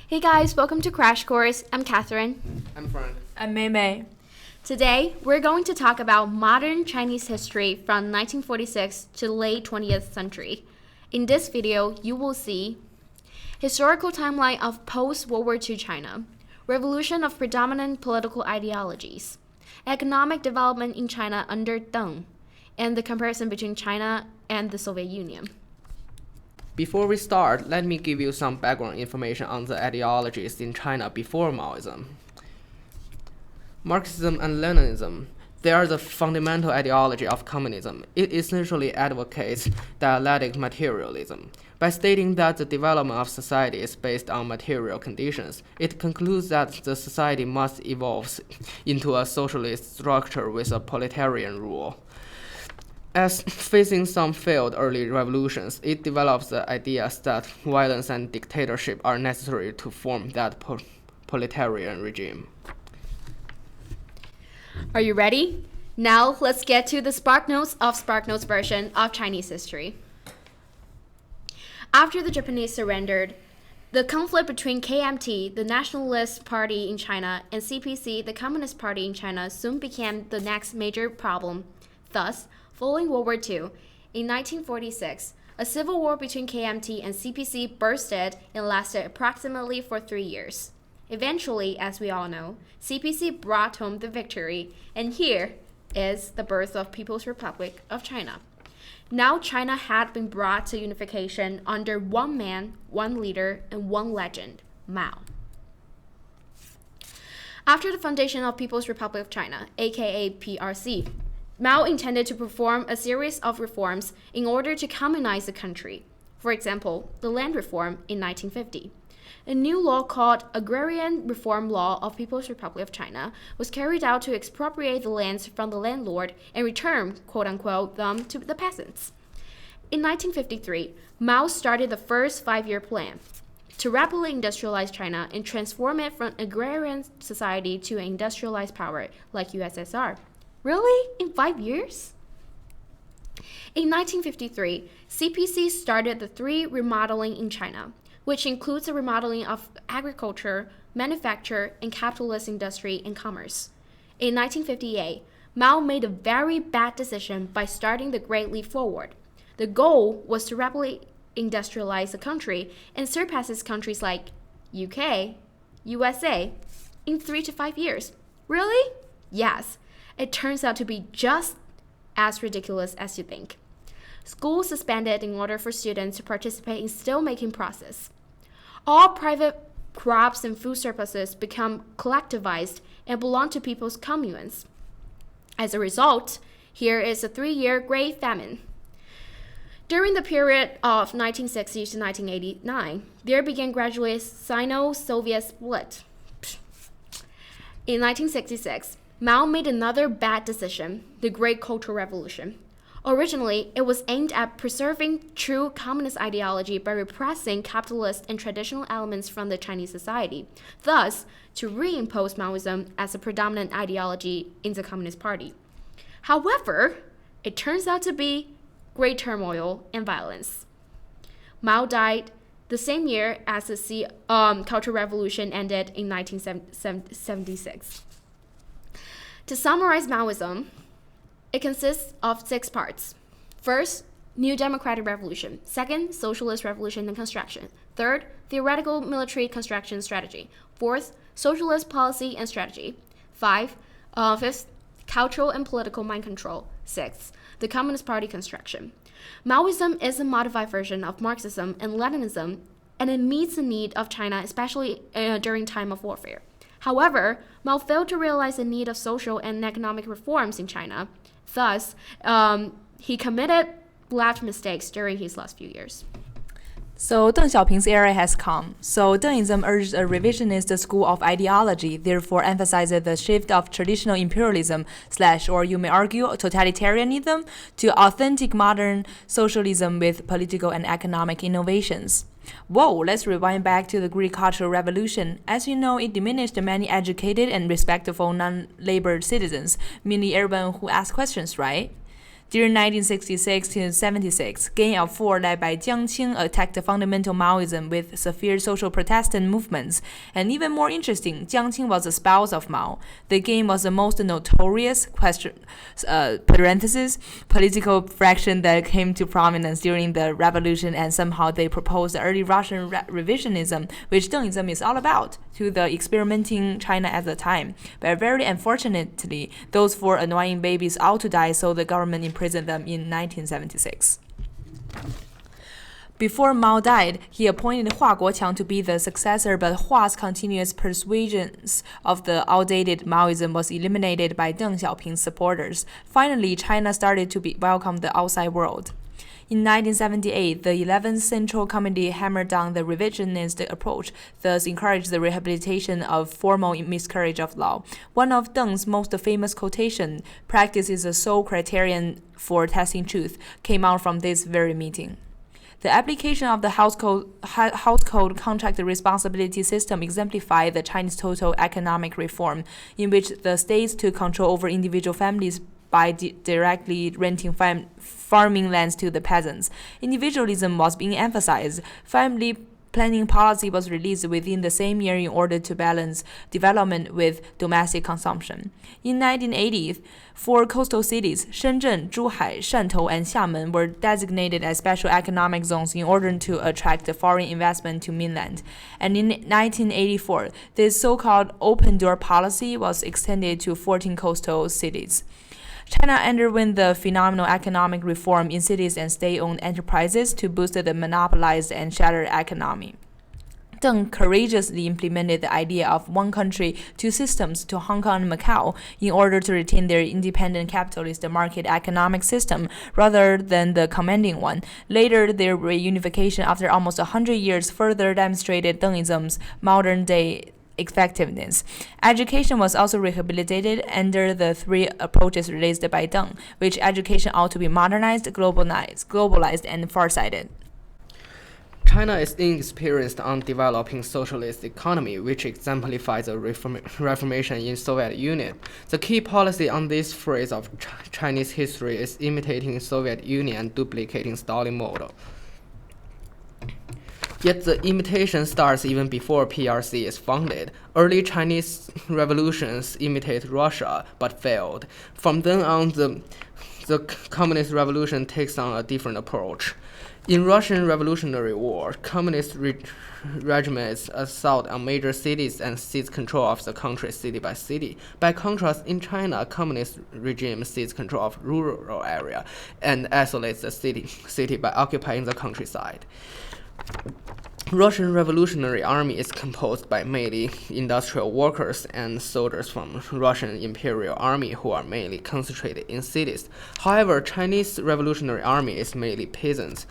Hey guys, welcome to Crash Course. I'm Catherine. I'm Frank. I'm Mei Mei. Today, we're going to talk about modern Chinese history from 1946 to the late 20th century. In this video, you will see historical timeline of post-World War II China, revolution of predominant political ideologies, economic development in China under Deng, and the comparison between China and the Soviet Union. Before we start, let me give you some background information on the ideologies in China before Maoism. Marxism and Leninism. They are the fundamental ideology of communism. It essentially advocates dialectic materialism. By stating that the development of society is based on material conditions, it concludes that the society must evolve into a socialist structure with a proletarian rule. As facing some failed early revolutions, it develops the ideas that violence and dictatorship are necessary to form that proletarian regime. Are you ready? Now let's get to the SparkNotes of SparkNotes version of Chinese history. After the Japanese surrendered, the conflict between KMT, the Nationalist Party in China, and CPC, the Communist Party in China, soon became the next major problem. Thus, following World War II, in 1946, a civil war between KMT and CPC bursted and lasted approximately for 3 years. Eventually, as we all know, CPC brought home the victory, and here is the birth of People's Republic of China. Now China had been brought to unification under one man, one leader, and one legend, Mao. After the foundation of People's Republic of China, aka PRC, Mao intended to perform a series of reforms in order to communize the country. For example, the land reform in 1950. A new law called Agrarian Reform Law of People's Republic of China was carried out to expropriate the lands from the landlord and return, quote-unquote, them to the peasants. In 1953, Mao started the first five-year plan to rapidly industrialize China and transform it from agrarian society to an industrialized power like USSR. Really? In 5 years? In 1953, CPC started the three remodeling in China, which includes the remodeling of agriculture, manufacture, and capitalist industry and commerce. In 1958, Mao made a very bad decision by starting the Great Leap Forward. The goal was to rapidly industrialize the country and surpasses countries like UK, USA in 3 to 5 years. Really? Yes. It turns out to be just as ridiculous as you think. Schools suspended in order for students to participate in steelmaking process. All private crops and food surpluses become collectivized and belong to people's communes. As a result, here is a 3-year Great Famine. During the period of 1960 to 1989, there began gradually a Sino-Soviet split. In 1966, Mao made another bad decision, the Great Cultural Revolution. Originally, it was aimed at preserving true communist ideology by repressing capitalist and traditional elements from the Chinese society, thus to reimpose Maoism as a predominant ideology in the Communist Party. However, it turns out to be great turmoil and violence. Mao died the same year as the Cultural Revolution ended in 1976. To summarize Maoism, it consists of 6 parts. First, New Democratic Revolution. Second, Socialist Revolution and Construction. Third, Theoretical Military Construction Strategy. Fourth, Socialist Policy and Strategy. Fifth, Cultural and Political Mind Control. Sixth, the Communist Party Construction. Maoism is a modified version of Marxism and Leninism, and it meets the need of China, especially during time of warfare. However, Mao failed to realize the need of social and economic reforms in China. Thus, he committed left mistakes during his last few years. So Deng Xiaoping's era has come. So Dengism urged a revisionist school of ideology, therefore emphasizes the shift of traditional imperialism / or you may argue totalitarianism to authentic modern socialism with political and economic innovations. Whoa, let's rewind back to the Greek Cultural Revolution. As you know, it diminished many educated and respectful non-labor citizens, mainly urban who ask questions, right? During 1966 to 76, Gang of Four led by Jiang Qing attacked fundamental Maoism with severe social Protestant movements. And even more interesting, Jiang Qing was a spouse of Mao. The gang was the most notorious political fraction that came to prominence during the revolution, and somehow they proposed early Russian revisionism, which Dengism is all about, to the experimenting China at the time. But very unfortunately, those four annoying babies all to die, so the government imprisoned them in 1976. Before Mao died, he appointed Hua Guoqiang to be the successor, but Hua's continuous persuasions of the outdated Maoism was eliminated by Deng Xiaoping's supporters. Finally, China started to welcome the outside world. In 1978, the 11th Central Committee hammered down the revisionist approach, thus encouraged the rehabilitation of formal miscarriage of law. One of Deng's most famous quotations, "Practice is the sole criterion for testing truth," came out from this very meeting. The application of the household contract responsibility system exemplified the Chinese total economic reform, in which the states took control over individual families by directly renting farming lands to the peasants. Individualism was being emphasized. Family planning policy was released within the same year in order to balance development with domestic consumption. In 1980, 4 coastal cities, Shenzhen, Zhuhai, Shantou, and Xiamen, were designated as special economic zones in order to attract foreign investment to mainland. And in 1984, this so-called open door policy was extended to 14 coastal cities. China underwent the phenomenal economic reform in cities and state-owned enterprises to boost the monopolized and shattered economy. Deng courageously implemented the idea of one country, two systems to Hong Kong and Macau in order to retain their independent capitalist market economic system rather than the commanding one. Later, their reunification after almost 100 years further demonstrated Dengism's modern-day effectiveness. Education was also rehabilitated under the 3 approaches released by Deng, which education ought to be modernized, globalized, and farsighted. China is inexperienced on developing socialist economy, which exemplifies the reformation in Soviet Union. The key policy on this phase of Chinese history is imitating Soviet Union and duplicating Stalin model. Yet the imitation starts even before PRC is founded. Early Chinese revolutions imitate Russia, but failed. From then on, the Communist Revolution takes on a different approach. In Russian Revolutionary War, communist regiments assault on major cities and seize control of the country city by city. By contrast, in China, communist regime seize control of rural area and isolates the city by occupying the countryside. Russian Revolutionary Army is composed by mainly industrial workers and soldiers from Russian Imperial Army who are mainly concentrated in cities. However, Chinese Revolutionary Army is mainly peasants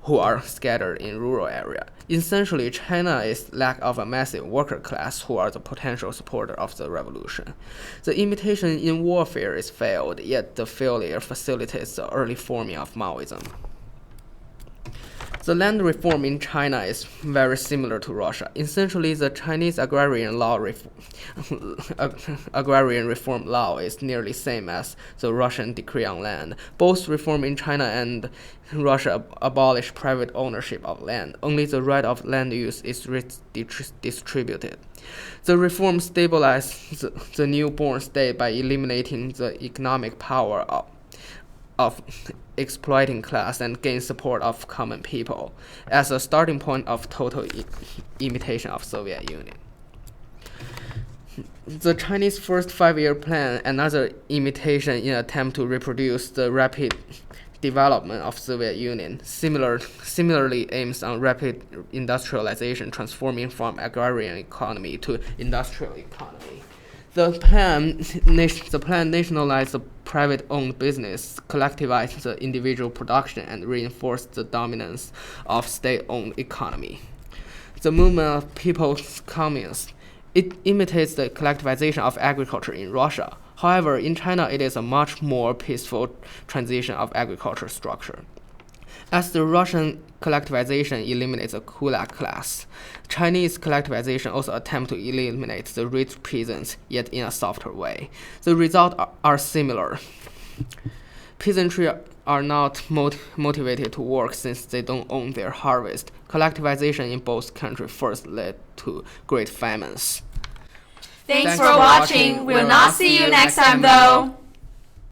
who are scattered in rural area. Essentially, China is lack of a massive worker class who are the potential supporter of the revolution. The imitation in warfare is failed, yet the failure facilitates the early forming of Maoism. The land reform in China is very similar to Russia. Essentially, the Chinese agrarian reform law is nearly same as the Russian decree on land. Both reform in China and Russia abolish private ownership of land. Only the right of land use is distributed. The reform stabilized the newborn state by eliminating the economic power of exploiting class and gain support of common people as a starting point of total imitation of Soviet Union. The Chinese first 5-year plan, another imitation in attempt to reproduce the rapid development of Soviet Union, similarly aims on rapid industrialization, transforming from agrarian economy to industrial economy. The plan nationalized the private-owned business, collectivized the individual production, and reinforced the dominance of state-owned economy. The movement of People's Communists, it imitates the collectivization of agriculture in Russia. However, in China, it is a much more peaceful transition of agriculture structure. As the Russian collectivization eliminates the kulak class, Chinese collectivization also attempts to eliminate the rich peasants, yet in a softer way. The results are similar. Peasantry are not motivated to work since they don't own their harvest. Collectivization in both countries first led to great famines. Thanks for watching. We'll not see you next time though.